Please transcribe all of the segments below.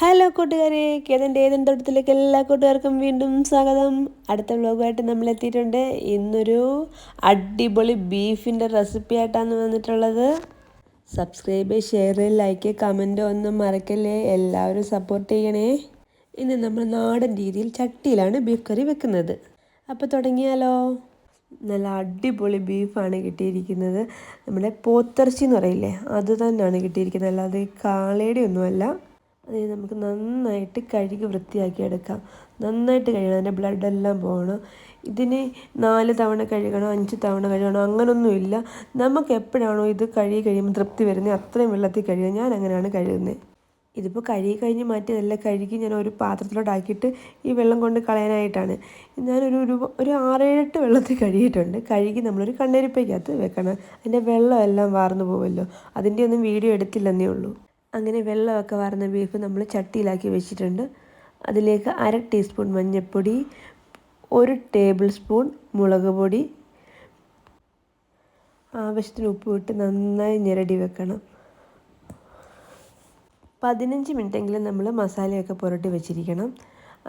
Hello കൂട്ടുകാരെ, കേരളൻ്റെ ഏതെൻ തോട്ടത്തിലേക്ക് എല്ലാ കൂട്ടുകാർക്കും വീണ്ടും സ്വാഗതം. അടുത്ത വ്ലോഗുമായിട്ട് നമ്മൾ എത്തിയിട്ടുണ്ട്. ഇന്നൊരു അടിപൊളി ബീഫിൻ്റെ റെസിപ്പി ആയിട്ടാണ് വന്നിട്ടുള്ളത്. സബ്സ്ക്രൈബ്, ഷെയർ, ലൈക്ക്, കമൻറ്റ് ഒന്നും മറക്കല്ലേ. എല്ലാവരും സപ്പോർട്ട് ചെയ്യണേ. ഇന്ന് നമ്മൾ നാടൻ രീതിയിൽ ചട്ടിയിലാണ് ബീഫ് കറി വെക്കുന്നത്. അപ്പോൾ തുടങ്ങിയാലോ. നല്ല അടിപൊളി ബീഫാണ് കിട്ടിയിരിക്കുന്നത്. നമ്മുടെ പോത്തിറച്ചി എന്ന് പറയില്ലേ, അത് തന്നെയാണ് കിട്ടിയിരിക്കുന്നത്. അല്ലാതെ കാളയുടെ ഒന്നുമല്ല. അതിന് നമുക്ക് നന്നായിട്ട് കഴുകി വൃത്തിയാക്കി എടുക്കാം. നന്നായിട്ട് കഴുകണം, അതിൻ്റെ ബ്ലഡെല്ലാം പോകണം. ഇതിന് 4 തവണ കഴുകണം, 5 തവണ കഴുകണം, അങ്ങനൊന്നുമില്ല. നമുക്ക് എപ്പോഴാണോ ഇത് കഴുകി കഴിയുമ്പോൾ തൃപ്തി വരുന്നത് അത്രയും വെള്ളത്തിൽ കഴുകുക. ഞാൻ അങ്ങനെയാണ് കഴുകുന്നത്. ഇതിപ്പോൾ കഴുകി കഴിഞ്ഞ് മാറ്റിയതല്ല, കഴുകി ഞാൻ ഒരു പാത്രത്തിലോട്ടാക്കിയിട്ട് ഈ വെള്ളം കൊണ്ട് കളയാനായിട്ടാണ്. ഞാനൊരു 6-7 വെള്ളത്തിൽ കഴുകിയിട്ടുണ്ട്. കഴുകി നമ്മളൊരു കണ്ണരിപ്പയ്ക്കകത്ത് വെക്കണം. അതിൻ്റെ വെള്ളമെല്ലാം വാർന്നു പോകുമല്ലോ. അതിൻ്റെ ഒന്നും വീഡിയോ എടുത്തില്ലെന്നേ ഉള്ളൂ. അങ്ങനെ വെള്ളമൊക്കെ വാർന്ന ബീഫ് നമ്മൾ ചട്ടിയിലാക്കി വെച്ചിട്ടുണ്ട്. അതിലേക്ക് 1/2 ടീസ്പൂൺ മഞ്ഞൾപ്പൊടി, 1 ടേബിൾ സ്പൂൺ മുളക് പൊടി, ആവശ്യത്തിന് ഉപ്പ് ഇട്ട് നന്നായി ഞെരടി വെക്കണം. 15 മിനിറ്റെങ്കിലും നമ്മൾ മസാലയൊക്കെ പുരട്ടി വെച്ചിരിക്കണം.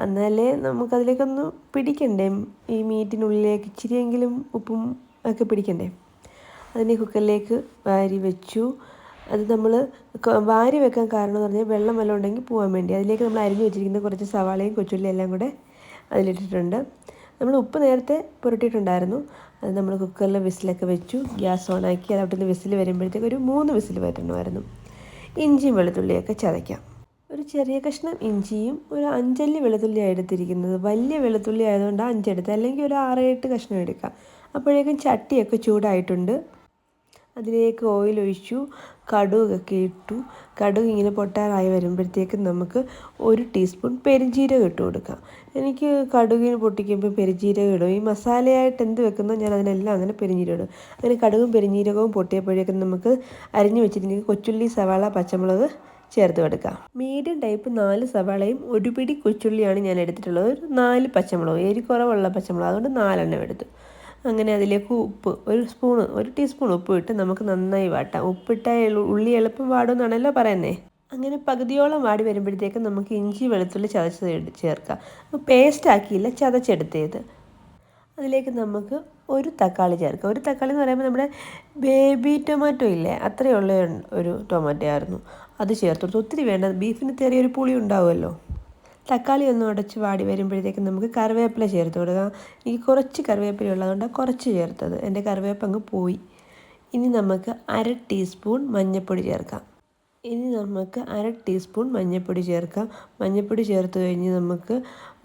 എന്നാലേ നമുക്കതിലേക്കൊന്ന് പിടിക്കണ്ടേ, ഈ മീറ്റിനുള്ളിലേക്ക് ഇച്ചിരിയെങ്കിലും ഉപ്പും ഒക്കെ പിടിക്കണ്ടേ. അതിനെ കുക്കറിലേക്ക് വാരി വെച്ചു. അത് നമ്മൾ വാരി വെക്കാൻ കാരണം എന്ന് പറഞ്ഞാൽ വെള്ളം വല്ലതും ഉണ്ടെങ്കിൽ പോകാൻ വേണ്ടി. അതിലേക്ക് നമ്മൾ അരിഞ്ഞു വെച്ചിരിക്കുന്ന കുറച്ച് സവാളയും കൊച്ചുള്ളിയും എല്ലാം കൂടെ അതിലിട്ടിട്ടുണ്ട്. നമ്മൾ ഉപ്പ് നേരത്തെ പുരട്ടിയിട്ടുണ്ടായിരുന്നു. അത് നമ്മൾ കുക്കറിൽ വിസിലൊക്കെ വെച്ചു. ഗ്യാസ് ഓണാക്കി. അത് അവിടെ നിന്ന് വിസിൽ വരുമ്പോഴത്തേക്ക് ഒരു 3 വിസിൽ വരണമായിരുന്നു. ഇഞ്ചിയും വെളുത്തുള്ളിയൊക്കെ ചതയ്ക്കാം. ഒരു ചെറിയ കഷ്ണം ഇഞ്ചിയും ഒരു 5 അല്ലി വെളുത്തുള്ളിയാണ് എടുത്തിരിക്കുന്നത്. വലിയ വെളുത്തുള്ളി ആയതുകൊണ്ട് 5 എടുത്ത്, അല്ലെങ്കിൽ ഒരു 6-8 കഷ്ണം എടുക്കാം. അപ്പോഴേക്കും ചട്ടിയൊക്കെ ചൂടായിട്ടുണ്ട്. അതിലേക്ക് ഓയിൽ ഒഴിച്ചു, കടുകൊക്കെ ഇട്ടു. കടുക് ഇങ്ങനെ പൊട്ടാറായി വരുമ്പോഴത്തേക്കും നമുക്ക് 1 ടീസ്പൂൺ പെരുംജീരകം ഇട്ട് കൊടുക്കാം. എനിക്ക് കടുകിന് പൊട്ടിക്കുമ്പോൾ പെരുംജീരകം ഇടും. ഈ മസാലയായിട്ട് എന്ത് വെക്കുന്നോ ഞാൻ അതിനെല്ലാം അങ്ങനെ പെരുംജീരകം ഇടും. അങ്ങനെ കടുകും പെരുംജീരകവും പൊട്ടിയപ്പോഴേക്കും നമുക്ക് അരിഞ്ഞു വെച്ചിരിക്കുന്ന കൊച്ചുള്ളി, സവാള, പച്ചമുളക് ചേർത്ത് കൊടുക്കാം. മീഡിയം ടൈപ്പ് 4 സവാളയും 1 പിടി കൊച്ചുള്ളിയാണ് ഞാൻ എടുത്തിട്ടുള്ളത്. ഒരു 4 പച്ചമുളക്, എരി കുറവുള്ള പച്ചമുളക്, അതുകൊണ്ട് 4 എണ്ണം എടുത്തു. അങ്ങനെ അതിലേക്ക് ഉപ്പ് 1 ടീസ്പൂൺ ഉപ്പ് ഇട്ട് നമുക്ക് നന്നായി വാട്ടാം. ഉപ്പിട്ടാൽ ഉള്ളി എളുപ്പം വാടുമെന്നാണല്ലോ പറയുന്നത്. അങ്ങനെ പകുതിയോളം വാടി വരുമ്പോഴത്തേക്കും നമുക്ക് ഇഞ്ചി വെളുത്തുള്ളി ചതച്ചത് ചേർക്കാം. പേസ്റ്റ് ആക്കിയില്ല, ചതച്ചെടുത്തേത്. അതിലേക്ക് നമുക്ക് 1 തക്കാളി ചേർക്കാം. 1 തക്കാളി എന്ന് പറയുമ്പോൾ നമ്മുടെ ബേബി ടൊമാറ്റോ ഇല്ലേ, അത്രയുള്ള ഒരു ടൊമാറ്റോ ആയിരുന്നു. അത് ചേർത്ത്. ഒത്തിരി വേണ്ട, ബീഫിന് ചെറിയൊരു പുളി ഉണ്ടാവുമല്ലോ. തക്കാളി ഒന്ന് ഉടച്ച് വാടി വരുമ്പോഴത്തേക്കും നമുക്ക് കറിവേപ്പില ചേർത്ത് കൊടുക്കാം. എനിക്ക് കുറച്ച് കറിവേപ്പില ഉള്ളതുകൊണ്ട് കുറച്ച് ചേർത്തത്. എൻ്റെ കറിവേപ്പ് അങ്ങ് പോയി. ഇനി നമുക്ക് 1/2 ടീസ്പൂൺ മഞ്ഞൾപ്പൊടി ചേർക്കാം. മഞ്ഞൾപ്പൊടി ചേർത്ത് കഴിഞ്ഞ് നമുക്ക്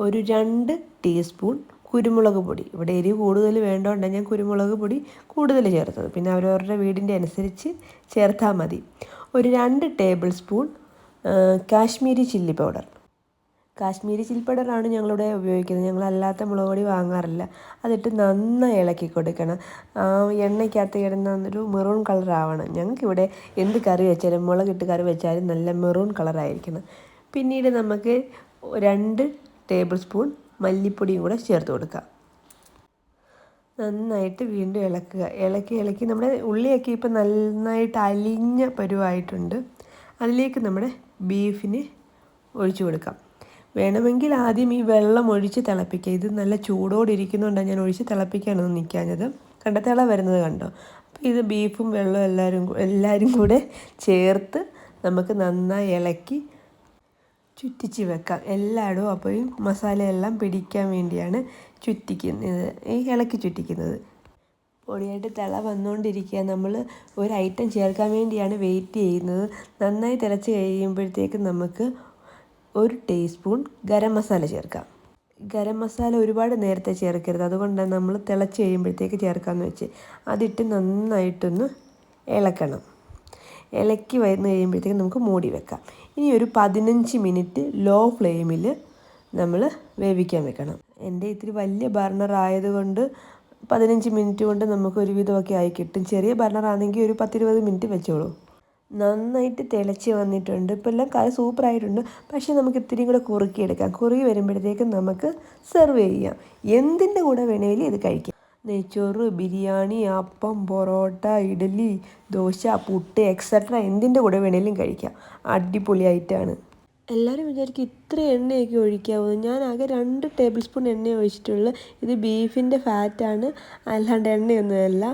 ഒരു 2 ടീസ്പൂൺ കുരുമുളക് പൊടി. ഇവിടെ എരിവ് കൂടുതൽ വേണ്ടതുകൊണ്ടാണ് ഞാൻ കുരുമുളക് പൊടി കൂടുതൽ ചേർത്തത്. പിന്നെ അവരവരുടെ വീടിൻ്റെ അനുസരിച്ച് ചേർത്താൽ മതി. ഒരു 2 ടേബിൾ സ്പൂൺ കാശ്മീരി ചില്ലി പൗഡറാണ് ഞങ്ങളിവിടെ ഉപയോഗിക്കുന്നത്. ഞങ്ങളല്ലാത്ത മുളക് പൊടി വാങ്ങാറില്ല. അതിട്ട് നന്നായി ഇളക്കി കൊടുക്കണം. എണ്ണയ്ക്കകത്ത് കിടന്നൊരു മെറൂൺ കളറാവണം. ഞങ്ങൾക്കിവിടെ എന്ത് കറി വെച്ചാലും, മുളകിട്ട് കറി വെച്ചാലും നല്ല മെറൂൺ കളറായിരിക്കണം. പിന്നീട് നമുക്ക് 2 ടേബിൾ സ്പൂൺ മല്ലിപ്പൊടിയും കൂടെ ചേർത്ത് കൊടുക്കാം. നന്നായിട്ട് വീണ്ടും ഇളക്കി നമ്മുടെ ഉള്ളിയൊക്കെ ഇപ്പം നന്നായിട്ട് അലിഞ്ഞ പരുവായിട്ടുണ്ട്. അതിലേക്ക് നമ്മുടെ ബീഫിന് ഒഴിച്ചു കൊടുക്കാം. വേണമെങ്കിൽ ആദ്യം ഈ വെള്ളം ഒഴിച്ച് തിളപ്പിക്കുക. ഇത് നല്ല ചൂടോടെ ഇരിക്കുന്നതുകൊണ്ടാണ് ഞാൻ ഒഴിച്ച് തിളപ്പിക്കാനൊന്നും നിൽക്കാഞ്ഞത്. തിള വരുന്നത് കണ്ടോ. അപ്പോൾ ഇത് ബീഫും വെള്ളവും എല്ലാവരും കൂടെ ചേർത്ത് നമുക്ക് നന്നായി ഇളക്കി ചുറ്റിച്ച് വെക്കാം എല്ലായിടവും. അപ്പോൾ ഈ മസാലയെല്ലാം പിടിക്കാൻ വേണ്ടിയാണ് ഇളക്കി ചുറ്റിക്കുന്നത്. പൊടിയായിട്ട് തിള വന്നുകൊണ്ടിരിക്കുക. നമ്മൾ ഒരു ഐറ്റം ചേർക്കാൻ വേണ്ടിയാണ് വെയിറ്റ് ചെയ്യുന്നത്. നന്നായി തിളച്ച് കഴിയുമ്പോഴത്തേക്കും നമുക്ക് 1 ടീസ്പൂൺ ഗരം മസാല ചേർക്കാം. ഗരം മസാല ഒരുപാട് നേരത്തെ ചേർക്കരുത്, അതുകൊണ്ടാണ് നമ്മൾ തിളച്ച് കഴിയുമ്പോഴത്തേക്ക് ചേർക്കാമെന്ന് വെച്ച്. അതിട്ട് നന്നായിട്ടൊന്ന് ഇളക്കണം. ഇളക്കി വന്ന് കഴിയുമ്പോഴത്തേക്ക് നമുക്ക് മൂടി വെക്കാം. ഇനി ഒരു 15 മിനിറ്റ് ലോ ഫ്ലെയിമിൽ നമ്മൾ വേവിക്കാൻ വെക്കണം. എൻ്റെ ഇത്തിരി വലിയ ബർണർ ആയതുകൊണ്ട് 15 മിനിറ്റ് കൊണ്ട് നമുക്ക് ഒരു വിധമൊക്കെ ആയി കിട്ടും. ചെറിയ ബർണറാണെങ്കിൽ ഒരു 10-20 മിനിറ്റ് വെച്ചോളൂ. നന്നായിട്ട് തിളച്ച് വന്നിട്ടുണ്ട്. ഇപ്പോൾ എല്ലാം കറി സൂപ്പറായിട്ടുണ്ട്. പക്ഷേ നമുക്ക് ഇത്തിരി കൂടെ കുറുക്കിയെടുക്കാം. കുറുകി വരുമ്പോഴത്തേക്കും നമുക്ക് സെർവ് ചെയ്യാം. എന്തിൻ്റെ കൂടെ വേണമെങ്കിലും ഇത് കഴിക്കാം. നെയ്ച്ചോറ്, ബിരിയാണി, അപ്പം, പൊറോട്ട, ഇഡ്ഡലി, ദോശ, പുട്ട് എക്സെട്ര എന്തിൻ്റെ കൂടെ വേണമെങ്കിലും കഴിക്കാം. അടിപൊളിയായിട്ടാണ്. എല്ലാവരും വിചാരിക്കും ഇത്ര എണ്ണയൊക്കെ ഒഴിക്കാവോ, ഞാൻ ആകെ 2 ടേബിൾ സ്പൂൺ എണ്ണ ഒഴിച്ചിട്ടുള്ളൂ. ഇത് ബീഫിൻ്റെ ഫാറ്റാണ്, അല്ലാണ്ട് എണ്ണയൊന്നുമല്ല.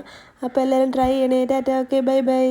അപ്പോൾ എല്ലാവരും ട്രൈ ചെയ്യണേ. Tata, okay, bye bye.